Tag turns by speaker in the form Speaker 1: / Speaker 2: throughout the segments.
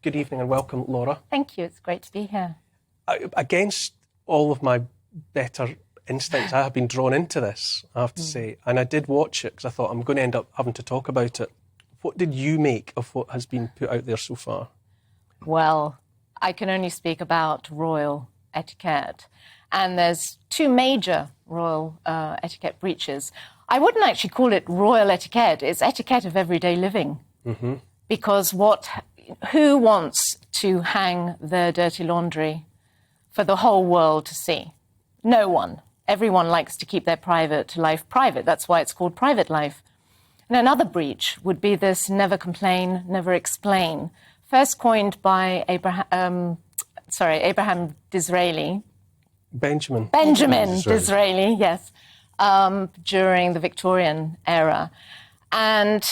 Speaker 1: Good evening and welcome, Laura.
Speaker 2: Thank you. It's great to be here.
Speaker 1: Against all of my better instincts, I have been drawn into this, I have to say. And I did watch it because I thought I'm going to end up having to talk about it. What did you make of what has been put out there so far?
Speaker 2: Well, I can only speak about royal etiquette. And there's two major royal etiquette breaches. I wouldn't actually call it royal etiquette. It's etiquette of everyday living. Mm-hmm. Because who wants to hang their dirty laundry for the whole world to see? No one. Everyone likes to keep their private life private. That's why it's called private life. And another breach would be this never complain, never explain. First coined by Abraham Disraeli.
Speaker 1: Benjamin
Speaker 2: Disraeli, yes, during the Victorian era. And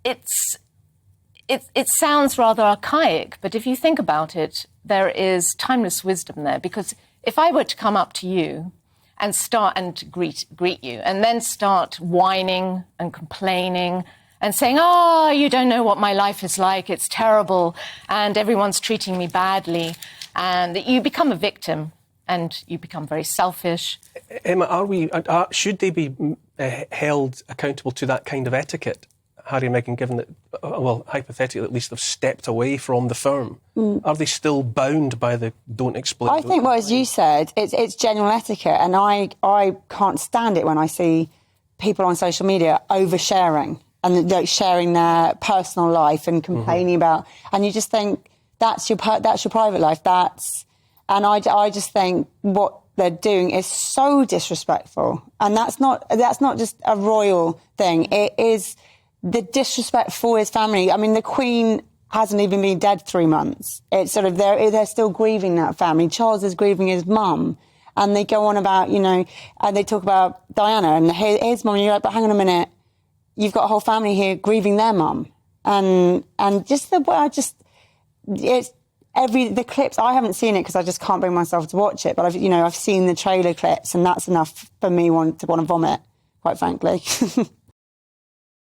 Speaker 2: it sounds rather archaic, but if you think about it, there is timeless wisdom there. Because if I were to come up to you and start and greet you, and then start whining and complaining and saying, "Oh, you don't know what my life is like, it's terrible, and everyone's treating me badly," and you become a victim and you become very selfish.
Speaker 1: Emma, should they be held accountable to that kind of etiquette, Harry and Meghan, given that, well, hypothetically at least, they've stepped away from the firm? Are they still bound by the don't explain?
Speaker 3: I think, well, as you said, it's general etiquette, and I can't stand it when I see people on social media oversharing and like sharing their personal life and complaining about, and you just think that's your private life. And I just think what they're doing is so disrespectful, and that's not just a royal thing. It is the disrespect for his family. I mean, the Queen hasn't even been dead 3 months. It's sort of they're still grieving that family. Charles is grieving his mum, and they go on about, and they talk about Diana and his mum. And you're like, but hang on a minute, you've got a whole family here grieving their mum, and just the way the clips. I haven't seen it because I just can't bring myself to watch it. But I've seen the trailer clips, and that's enough for me to want to vomit, quite frankly.